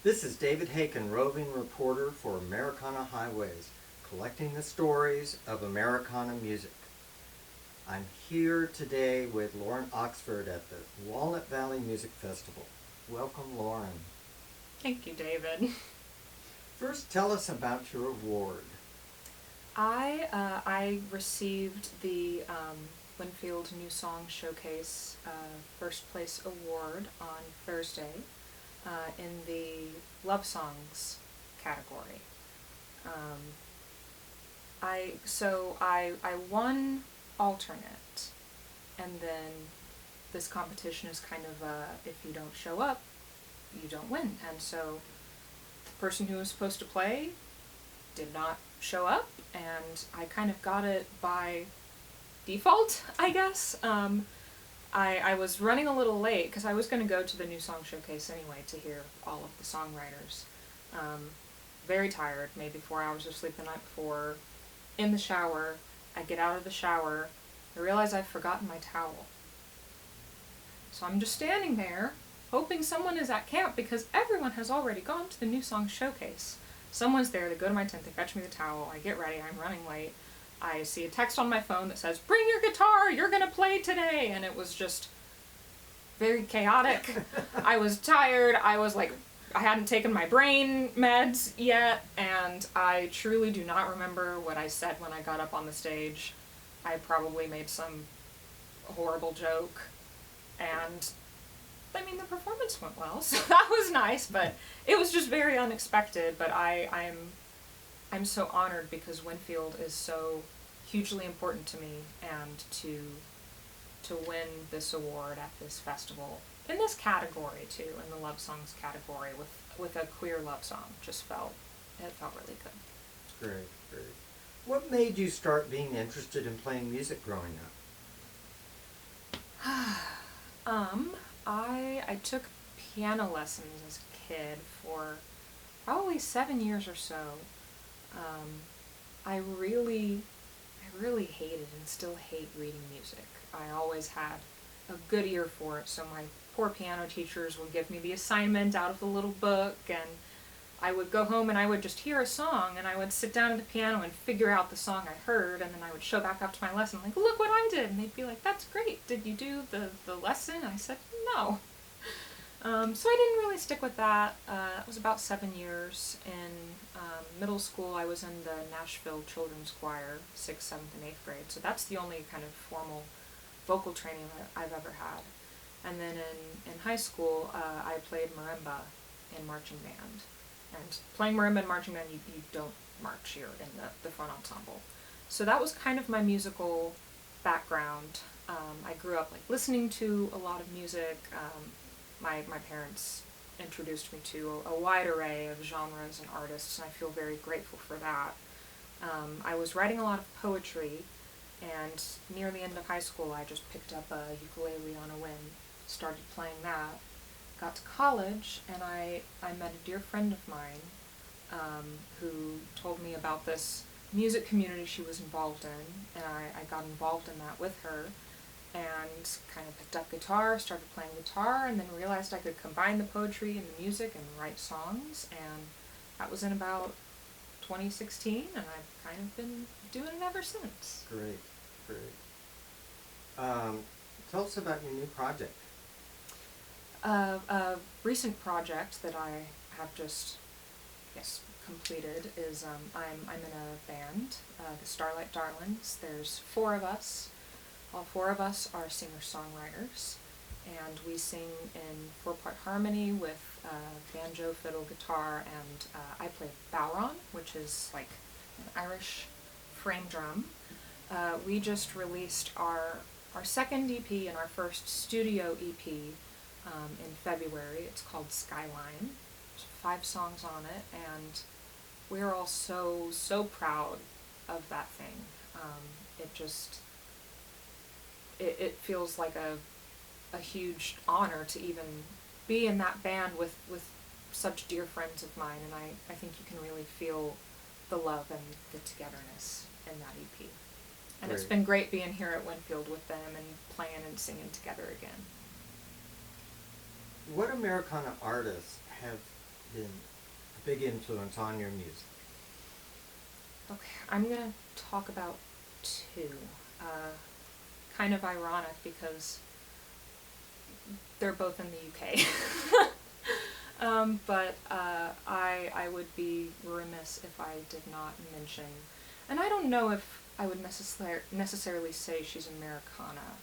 This is David Hakan, roving reporter for Americana Highways, collecting the stories of Americana music. I'm here today with Lauren Oxford at the Walnut Valley Music Festival. Welcome, Lauren. Thank you, David. First, tell us about your award. I received the Winfield New Song Showcase First Place Award on Thursday in the Love Songs category. I won alternate, and then this competition is kind of if you don't show up, you don't win, and so the person who was supposed to play did not show up, and I kind of got it by default, I guess. I was running a little late because I was going to go to the New Song Showcase anyway to hear all of the songwriters. Very tired, maybe 4 hours of sleep the night before. In the shower, I get out of the shower, I realize I've forgotten my towel. So I'm just standing there, hoping someone is at camp because everyone has already gone to the New Song Showcase. Someone's there, they go to my tent, they fetch me the towel, I get ready, I'm running late. I see a text on my phone that says, "Bring your guitar, you're gonna play today!" And it was just very chaotic. I was tired, I hadn't taken my brain meds yet, and I truly do not remember what I said when I got up on the stage. I probably made some horrible joke, and I mean, the performance went well, so that was nice, but it was just very unexpected. But I'm so honored because Winfield is so hugely important to me, and to win this award at this festival in this category too, in the love songs category with a queer love song, felt really good. Great, great. What made you start being interested in playing music growing up? I took piano lessons as a kid for probably 7 years or so. I really hated and still hate reading music. I always had a good ear for it, so my poor piano teachers would give me the assignment out of the little book, and I would go home and I would just hear a song, and I would sit down at the piano and figure out the song I heard, and then I would show back up to my lesson, like, "Look what I did!" And they'd be like, "That's great, did you do the lesson?" And I said, "No." So I didn't really stick with that. It was about 7 years. In middle school, I was in the Nashville Children's Choir, 6th, 7th, and 8th grade, so that's the only kind of formal vocal training that I've ever had. And then in high school, I played marimba in marching band. And playing marimba in marching band, you don't march, you're in the front ensemble. So that was kind of my musical background. I grew up listening to a lot of music. My parents introduced me to a wide array of genres and artists, and I feel very grateful for that. I was writing a lot of poetry, and near the end of high school I just picked up a ukulele on a whim, started playing that. Got to college, and I met a dear friend of mine who told me about this music community she was involved in, and I got involved in that with her, and kind of picked up guitar, started playing guitar, and then realized I could combine the poetry and the music and write songs, and that was in about 2016, and I've kind of been doing it ever since. Great, great. Tell us about your new project. A recent project that I have just completed is I'm in a band, the Starlight Darlings. There's 4 of us. All 4 of us are singer-songwriters, and we sing in 4-part harmony with banjo, fiddle, guitar, and I play bowron, which is like an Irish frame drum. We just released our second EP and our first studio EP in February. It's called Skyline. There's 5 songs on it, and we're all so proud of that thing. It feels like a huge honor to even be in that band with such dear friends of mine, and I think you can really feel the love and the togetherness in that EP. And it's been great being here at Winfield with them and playing and singing together again. What Americana artists have been a big influence on your music? Okay, I'm gonna talk about two. Uh, Kind of ironic because they're both in the UK. I would be remiss if I did not mention, and I don't know if I would necessarily say she's Americana.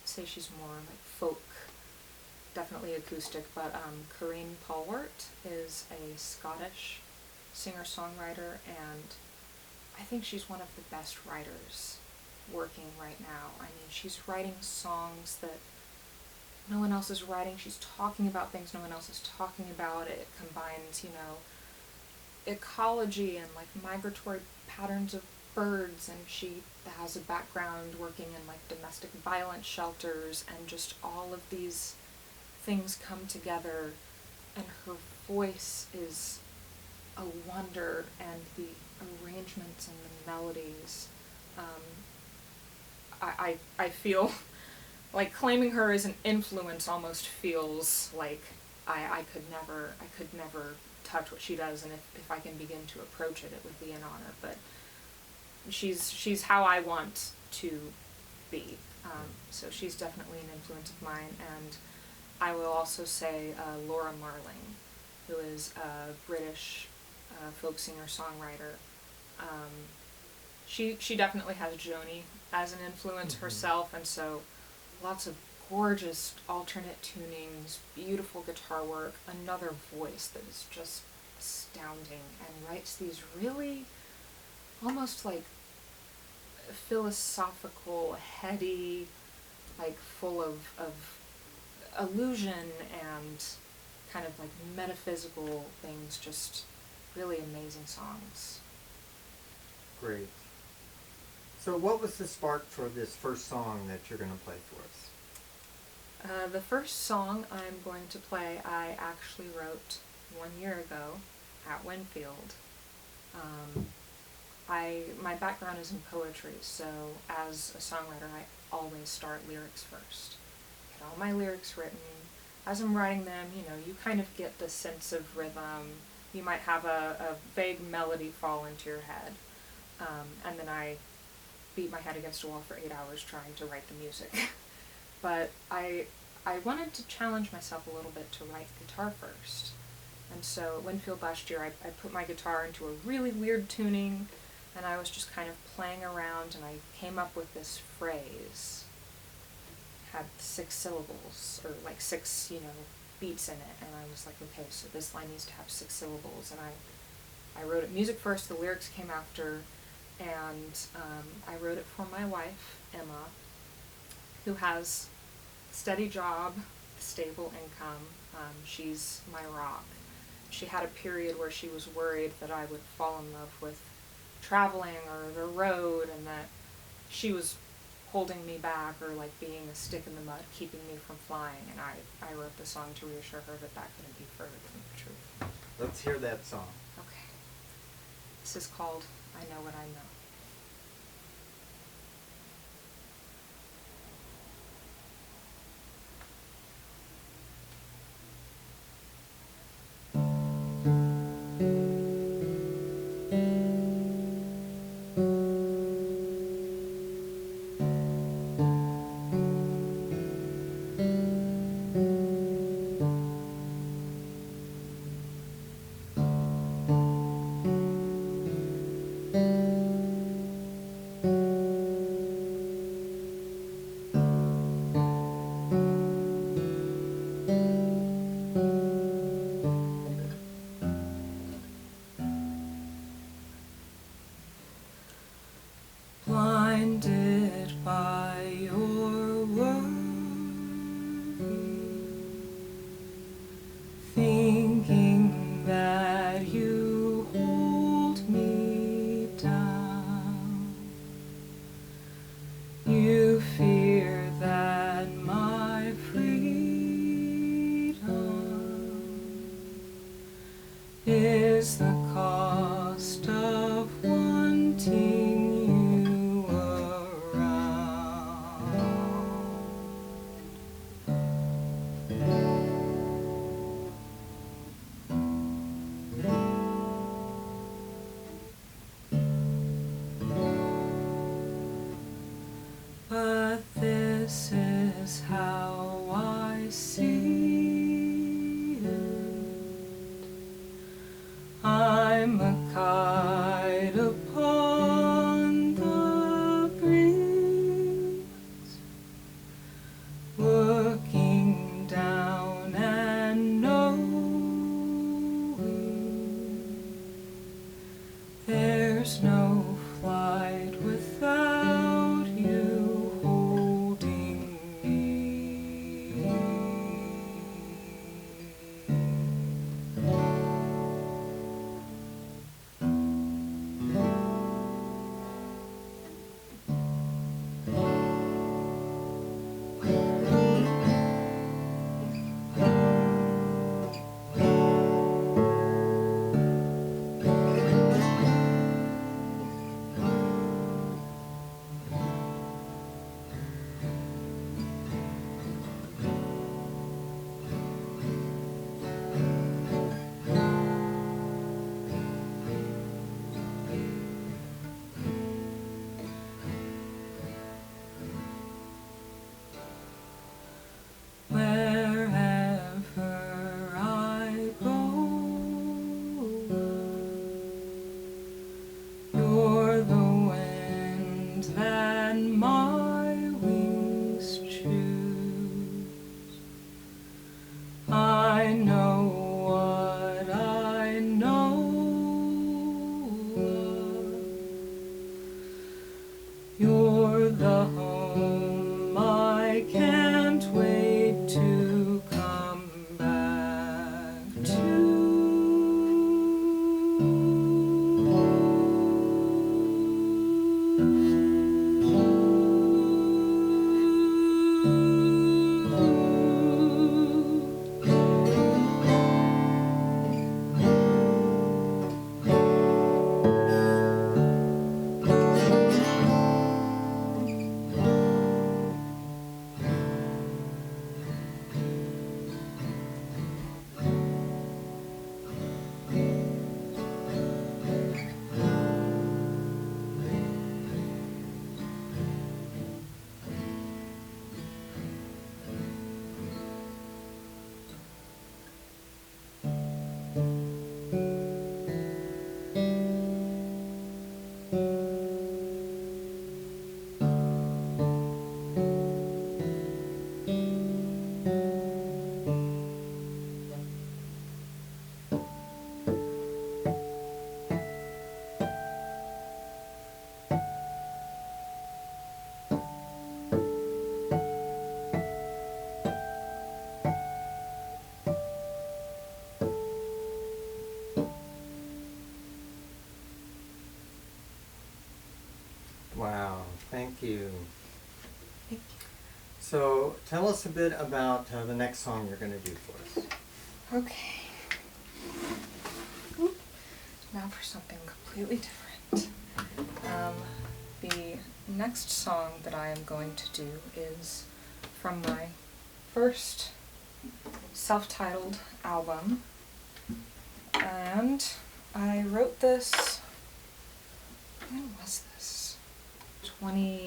I'd say she's more like folk, definitely acoustic, but Corinne Polwart is a Scottish singer-songwriter, and I think she's one of the best writers working right now. I mean, she's writing songs that no one else is writing. She's talking about things no one else is talking about. It combines, ecology and like migratory patterns of birds, and she has a background working in like domestic violence shelters, and just all of these things come together, and her voice is a wonder, and the arrangements and the melodies. I feel like claiming her as an influence almost feels like I could never touch what she does, and if I can begin to approach it, it would be an honor. But she's how I want to be. So she's definitely an influence of mine, and I will also say Laura Marling, who is a British folk singer-songwriter. She definitely has Joni as an influence herself, and so lots of gorgeous alternate tunings, beautiful guitar work, another voice that is just astounding, and writes these really almost like philosophical, heady, like full of illusion and kind of like metaphysical things, just really amazing songs. Great. So what was the spark for this first song that you're going to play for us? The first song I'm going to play I actually wrote 1 year ago at Winfield. My background is in poetry, so as a songwriter I always start lyrics first. Get all my lyrics written. As I'm writing them, you kind of get the sense of rhythm. You might have a vague melody fall into your head. And then I beat my head against a wall for 8 hours trying to write the music. But I wanted to challenge myself a little bit to write guitar first. And so at Winfield last year I put my guitar into a really weird tuning, and I was just kind of playing around, and I came up with this phrase. It had 6 syllables, or like 6, beats in it, and I was like, okay, so this line needs to have 6 syllables, and I wrote it music first, the lyrics came after, and I wrote it for my wife, Emma, who has a steady job, stable income. She's my rock. She had a period where she was worried that I would fall in love with traveling or the road, and that she was holding me back, or like being a stick in the mud, keeping me from flying, and I wrote the song to reassure her that couldn't be further from the truth. Let's hear that song. Okay. This is called I Know What I Know. Blinded by your worry, thinking that you hold me down. You fear that my freedom is the cost of wanting you around. Thank you. Thank So tell us a bit about the next song you're going to do for us. Okay. Oop. Now for something completely different. The next song that I am going to do is from my first self-titled album, and I wrote this, when was this? 2018,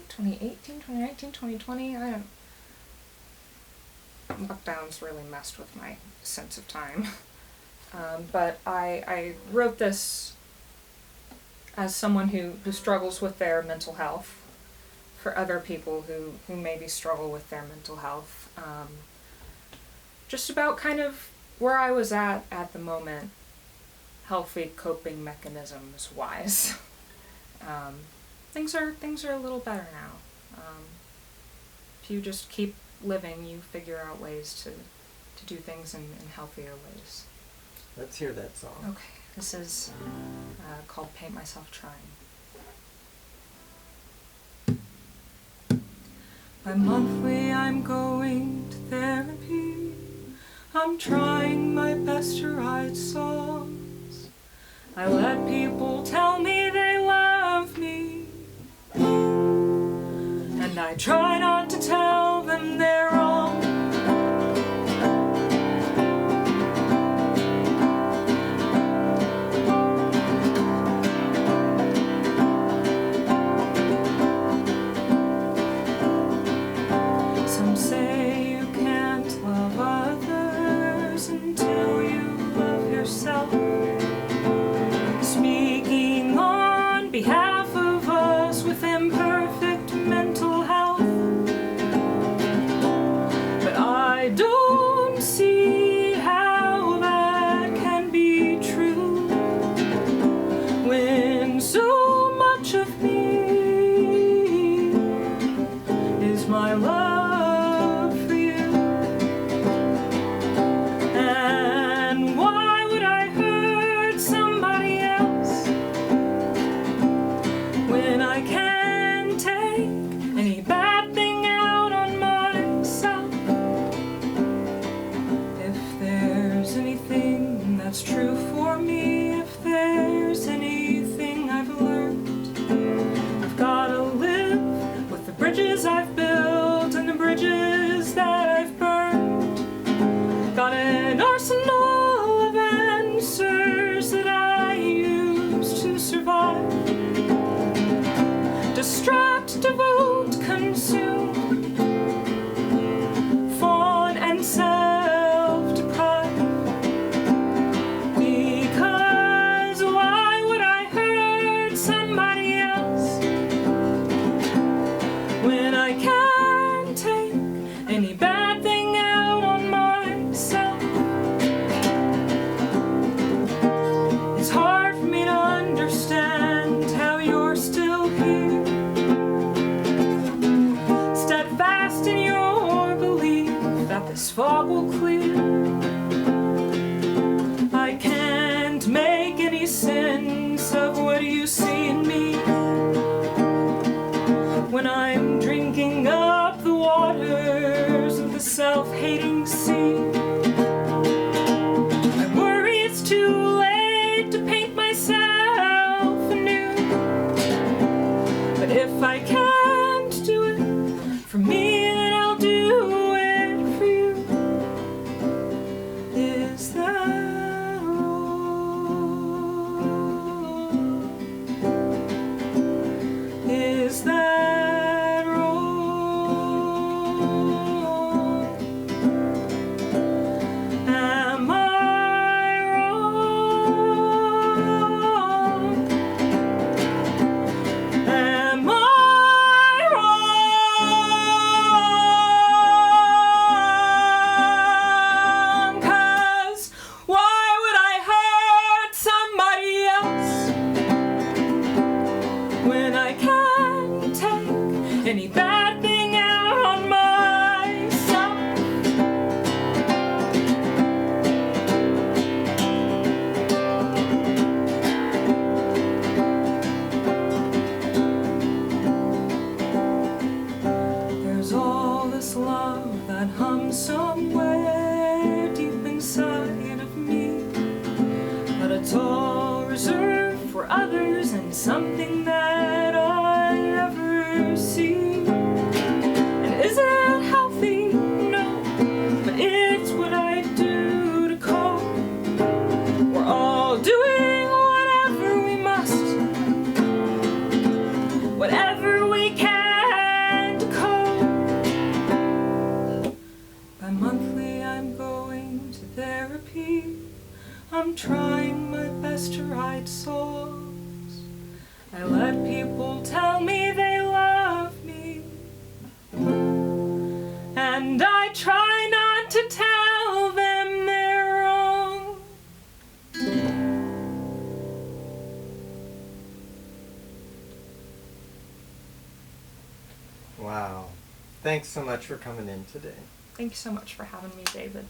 2019, 2020, I don't. Lockdown's really messed with my sense of time. But I wrote this as someone who struggles with their mental health, for other people who maybe struggle with their mental health. Just about kind of where I was at the moment, healthy coping mechanisms wise. Things are a little better now. If you just keep living, you figure out ways to do things in healthier ways. Let's hear that song. Okay, this is called Paint Myself Trying. Bi-monthly I'm going to therapy. I'm trying my best to write songs. I let people tell me they love me, and I try not to tell them they're wrong. Some say you can't love others until you love yourself. Speaking on behalf of us with imperfect mental health, but I don't see how that can be true when so much of me is my love for you. And why would I hurt somebody else when I can't take any bad thing out on myself? If there's anything that's true for me, if there's anything I've learned, I've gotta live with the bridges I've built and the bridges that I've burned. Got an arsenal of answers that I use to survive. Distract, devote, consume, fawn and self-deprive. Because why would I hurt somebody else when I can't take any bad thing out on myself? It's hard for me to understand how you're still here, steadfast in your belief that this fog will clear. I can't make any sense of what you see in me when I'm drinking up the waters of the self-hating sea. I worry it's too late to paint myself anew, but if I can't do it for me, then I'll do it for you. this love that hums somewhere deep inside of me, but it's all reserved for others and something that I never see. And is it healthy? No, but it's what I do to cope. We're all doing whatever we must, whatever we can to cope. Bi-monthly I'm going to therapy. I'm trying my best to write songs. I let people tell me they love me, and I try not to tell them they're wrong. Wow. Thanks so much for coming in today. Thank you so much for having me, David.